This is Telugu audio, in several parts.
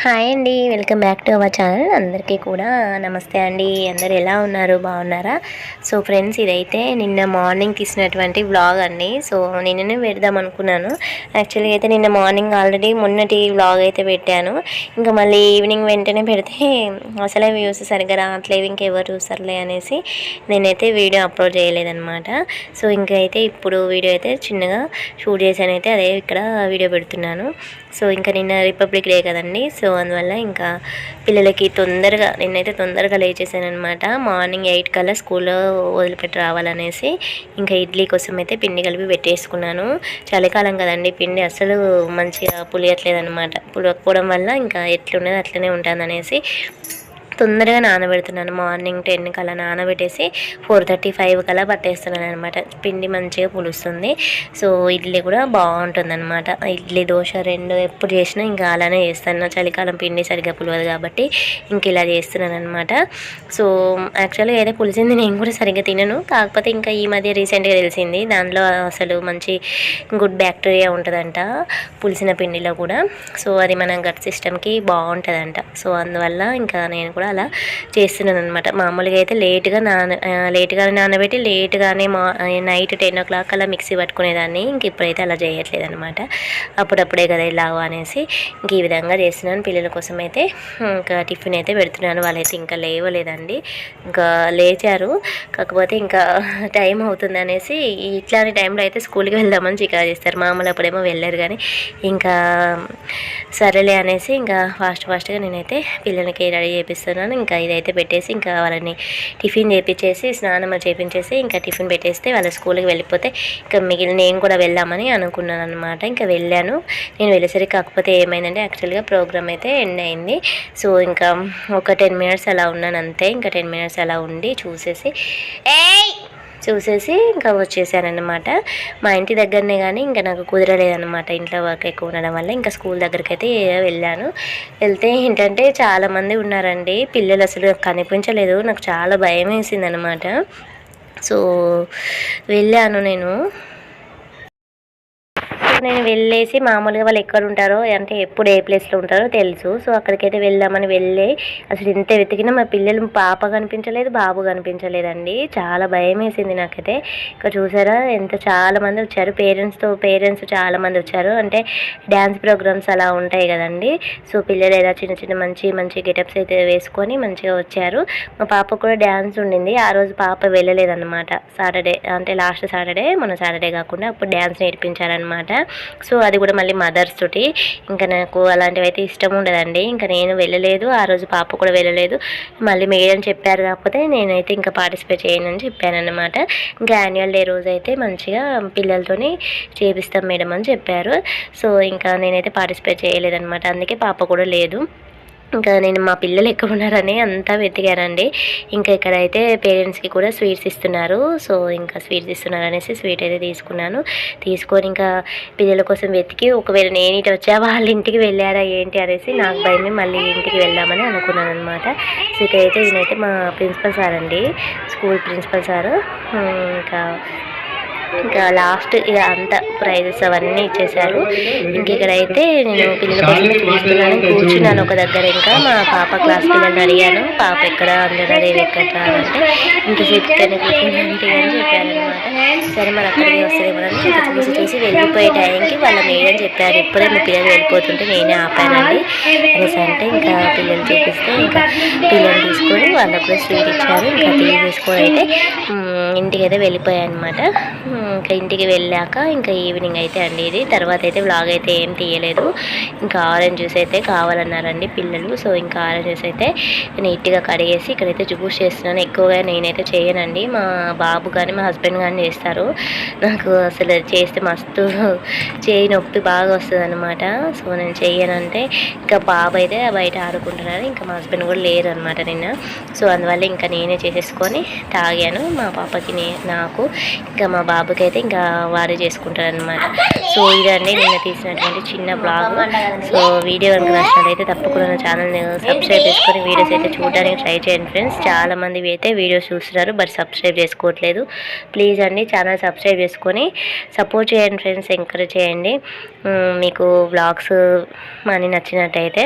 హాయ్ అండి, welcome back to our channel. అందరికీ కూడా నమస్తే అండి. అందరు ఎలా ఉన్నారు, బాగున్నారా? సో ఫ్రెండ్స్, ఇదైతే నిన్న మార్నింగ్ తీసినటువంటి వ్లాగ్ అండి. సో నిన్ననే పెడదాం అనుకున్నాను. యాక్చువల్గా అయితే నిన్న మార్నింగ్ ఆల్రెడీ మొన్నటి వ్లాగ్ అయితే పెట్టాను. ఇంకా మళ్ళీ ఈవినింగ్ వెంటనే పెడితే అసలే వ్యూస్ సరిగ్గా రావట్లేవు, ఇంకెవరు చూస్తారులే అనేసి నేనైతే వీడియో అప్లోడ్ చేయలేదన్నమాట. సో ఇంకా అయితే ఇప్పుడు వీడియో అయితే చిన్నగా షూట్ చేశాను, అయితే అదే ఇక్కడ వీడియో పెడుతున్నాను. సో ఇంకా నిన్న రిపబ్లిక్ డే కదండి. సో అందువల్ల ఇంకా పిల్లలకి నిన్నైతే తొందరగా లేచేసాను అనమాట. మార్నింగ్ 8 కల్లా స్కూల్లో వదిలిపెట్టి రావాలనేసి ఇంకా ఇడ్లీ కోసం అయితే పిండి కలిపి పెట్టేసుకున్నాను. చలికాలం కదండి, పిండి అసలు మంచిగా పులియట్లేదు అనమాట. పులకపోవడం వల్ల ఇంకా ఎట్లున్నది అట్లనే ఉంటుంది అనేసి తొందరగా నానబెడుతున్నాను. మార్నింగ్ 10 కల్లా నానబెట్టేసి 4:35 కల్లా పట్టేస్తున్నాను అనమాట. పిండి మంచిగా పులుస్తుంది. సో ఇడ్లీ కూడా బాగుంటుంది అనమాట. ఇడ్లీ దోశ రెండు ఎప్పుడు చేసినా ఇంకా అలానే చేస్తాను. చలికాలం పిండి సరిగ్గా పులవదు కాబట్టి ఇంక ఇలా చేస్తున్నాను అనమాట. సో యాక్చువల్గా ఏదో పులిసింది నేను కూడా సరిగ్గా తినను. కాకపోతే ఇంకా ఈ మధ్య రీసెంట్గా తెలిసింది దాంట్లో అసలు మంచి గుడ్ బ్యాక్టీరియా ఉంటుందంట పులిసిన పిండిలో కూడా. సో అది మన గట్ సిస్టమ్కి బాగుంటుందంట. సో అందువల్ల ఇంకా నేను కూడా అలా చేస్తున్నాను అనమాట. మామూలుగా అయితే లేట్గా నానబెట్టి లేట్గానే నైట్ 10 o'clock అలా మిక్సీ పట్టుకునేదాన్ని. ఇంక ఇప్పుడైతే అలా చేయట్లేదు అనమాట. అప్పుడప్పుడే కదా ఇలాగో అనేసి ఇంక ఈ విధంగా చేస్తున్నాను. పిల్లల కోసం అయితే ఇంకా టిఫిన్ అయితే పెడుతున్నాను. వాళ్ళైతే ఇంకా లేవలేదండి, ఇంకా లేచారు. కాకపోతే ఇంకా టైం అవుతుంది అనేసి ఇట్లాంటి టైంలో అయితే స్కూల్కి వెళ్దామని చికా చేస్తారు. మామూలు అప్పుడేమో వెళ్ళారు, కానీ ఇంకా సరేలే అనేసి ఇంకా ఫాస్ట్గా నేనైతే పిల్లలకి రెడీ చేపిస్తాను. ఇంకా ఇదైతే పెట్టేసి ఇంకా వాళ్ళని టిఫిన్ చేపించేసి స్నానం చేపించేసి ఇంకా టిఫిన్ పెట్టేస్తే వాళ్ళ స్కూల్కి వెళ్ళిపోతే ఇంకా నేను కూడా వెళ్దామని అనుకున్నాను అనమాట. ఇంకా వెళ్ళాను. నేను వెళ్ళేసరికి కాకపోతే ఏమైందంటే యాక్చువల్గా ప్రోగ్రామ్ అయితే ఎండ్ అయింది. సో ఇంకా ఒక 10 minutes అలా ఉన్నాను అంతే. ఇంకా 10 minutes అలా ఉండి చూసేసి ఇంకా వచ్చేసానమాట. మా ఇంటి దగ్గరనే, కానీ ఇంకా నాకు కుదరలేదన్నమాట. ఇంట్లో వర్క్ ఎక్కువ ఉండడం వల్ల ఇంకా స్కూల్ దగ్గరికి అయితే వెళ్ళాను. వెళ్తే ఏంటంటే చాలామంది ఉన్నారండి. పిల్లలు అసలు కనిపించలేదు. నాకు చాలా భయం వేసింది అనమాట. సో వెళ్ళాను నేను వెళ్ళేసి మామూలుగా వాళ్ళు ఎక్కడ ఉంటారో అంటే ఎప్పుడు ఏ ప్లేస్లో ఉంటారో తెలుసు. సో అక్కడికైతే వెళ్దామని వెళ్ళి అసలు ఎంత వెతికినా మా పిల్లలు పాప కనిపించలేదు, బాబు కనిపించలేదండి. చాలా భయం వేసింది నాకైతే. ఇక్కడ చూసారా ఎంత చాలామంది వచ్చారు, పేరెంట్స్ చాలామంది వచ్చారు. అంటే డ్యాన్స్ ప్రోగ్రామ్స్ అలా ఉంటాయి కదండి. సో పిల్లలు ఏదో చిన్న మంచి గెటప్స్ అయితే వేసుకొని మంచిగా వచ్చారు. మా పాప కూడా డ్యాన్స్ ఉండింది. ఆ రోజు పాప వెళ్ళలేదన్నమాట. సాటర్డే అంటే లాస్ట్ సాటర్డే, మొన్న సాటర్డే కాకుండా అప్పుడు డ్యాన్స్ నేర్పించారనమాట. సో అది కూడా మళ్ళీ మదర్స్ తోటి. ఇంకా నాకు అలాంటివి అయితే ఇష్టం ఉండదండి. ఇంకా నేను వెళ్ళలేదు. ఆ రోజు పాప కూడా వెళ్ళలేదు. మళ్ళీ మేడం చెప్పారు, కాకపోతే నేనైతే ఇంకా పార్టిసిపేట్ చేయనని చెప్పాను అనమాట. ఇంకా యాన్యువల్ డే రోజు అయితే మంచిగా పిల్లలతోని చేపిస్తాం మేడం అని చెప్పారు. సో ఇంకా నేనైతే పార్టిసిపేట్ చేయలేదన్నమాట. అందుకే పాప కూడా లేదు. ఇంకా నేను మా పిల్లలు ఎక్కడ ఉన్నారని అంతా వెతికానండి. ఇంకా ఇక్కడైతే పేరెంట్స్కి కూడా స్వీట్స్ ఇస్తున్నారు. సో ఇంకా స్వీట్స్ ఇస్తున్నారు అనేసి స్వీట్ అయితే తీసుకొని ఇంకా పిల్లల కోసం వెతికి ఒకవేళ నేను ఇటు వచ్చా వాళ్ళ ఇంటికి వెళ్ళారా ఏంటి అనేసి నాకు భయమే, మళ్ళీ ఇంటికి వెళ్దామని అనుకున్నాను అనమాట. సో ఇక్కడైతే ఈయనైతే మా ప్రిన్సిపల్ సార్ అండి, స్కూల్ ప్రిన్సిపల్ సారు. ఇంకా లాస్ట్ ఇక అంతా ప్రైజెస్ అవన్నీ ఇచ్చేసారు. ఇంక ఇక్కడైతే నేను పిల్లల కోసం చూస్తున్నాను, కూర్చున్నాను ఒక దగ్గర. ఇంకా మా పాప క్లాస్ పిల్లల్ని అడిగాను, పాప ఎక్కడ అంజనాదేవి ఎక్కడ అంటే ఇంతసేపు ఇక్కడనే కూర్చుందంటే అని చెప్పారనమాట. సరే మరి అక్కడికి వస్తుందేమోనని ఇంకా చూసి వెళ్ళిపోయే టైంకి వాళ్ళ మేడం చెప్పారు, ఇప్పుడే మీ పిల్లలు వెళ్ళిపోతుంటే నేనే ఆపానండి అనేసి. అంటే ఇంకా పిల్లలు చూపిస్తే ఇంకా పిల్లలు తీసుకొని వాళ్ళకు కూడా స్వీట్ ఇచ్చారు. ఇంకా తీసుకొని అయితే ఇంటికి అయితే వెళ్ళిపోయాయి అనమాట. ఇంకా ఇంటికి వెళ్ళాక ఇంకా ఈవినింగ్ అయితే అండి ఇది. తర్వాత అయితే వ్లాగ్ అయితే ఏం తీయలేదు. ఇంకా ఆరెంజ్ జ్యూస్ అయితే కావాలన్నారండి పిల్లలు. సో ఇంకా ఆరెంజ్ జ్యూస్ అయితే నీట్గా కడిగేసి ఇక్కడైతే జ్యూస్ చేస్తున్నాను. ఎక్కువగా నేనైతే చేయనండి, మా బాబు కానీ మా హస్బెండ్ కానీ చేస్తారు. నాకు అసలు చేస్తే మస్తు చేయి నొప్పి బాగా వస్తుంది అనమాట. సో నేను చెయ్యనంటే ఇంకా బాబు అయితే బయట ఆడుకుంటున్నారు. ఇంకా మా హస్బెండ్ కూడా లేరు అనమాట నిన్న. సో అందువల్ల ఇంకా నేనే చేసేసుకొని తాగాను. మా పాపకి నాకు ఇంకా మా బాబుకి అయితే ఇంకా వారే చేసుకుంటారు అనమాట. సో ఇదండి నిన్న తీసినటువంటి చిన్న బ్లాగ్. సో వీడియో కనుక నచ్చినట్లయితే తప్పకుండా నా ఛానల్ని సబ్స్క్రైబ్ చేసుకొని వీడియోస్ అయితే చూడడానికి ట్రై చేయండి ఫ్రెండ్స్. చాలామంది అయితే వీడియోస్ చూస్తున్నారు బట్ సబ్స్క్రైబ్ చేసుకోవట్లేదు. ప్లీజ్ అండి ఛానల్ సబ్స్క్రైబ్ చేసుకొని సపోర్ట్ చేయండి ఫ్రెండ్స్, ఎంకరేజ్ చేయండి మీకు వ్లాగ్స్ అని నచ్చినట్టయితే.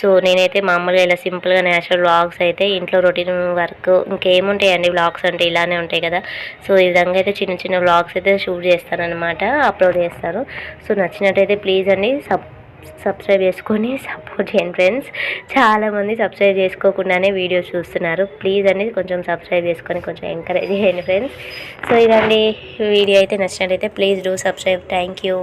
సో నేనైతే మామూలుగా ఇలా సింపుల్గా నేచురల్ వ్లాగ్స్ అయితే ఇంట్లో రొటీన్ వర్క్ ఇంకేముంటాయండి, వ్లాగ్స్ అంటే ఇలానే ఉంటాయి కదా. సో ఈ విధంగా అయితే చిన్న చిన్న వ్లాగ్స్ అయితే షూట్ చేస్తానన్నమాట, అప్లోడ్ చేస్తాను. సో నచ్చినట్టయితే ప్లీజ్ అండి సబ్స్క్రైబ్ చేసుకొని సపోర్ట్ చేయండి ఫ్రెండ్స్. చాలామంది సబ్స్క్రైబ్ చేసుకోకుండానే వీడియోస్ చూస్తున్నారు. ప్లీజ్ అండి కొంచెం సబ్స్క్రైబ్ చేసుకొని కొంచెం ఎంకరేజ్ చేయండి ఫ్రెండ్స్. సో ఇదండి వీడియో అయితే నచ్చినట్టయితే please do subscribe. Thank you.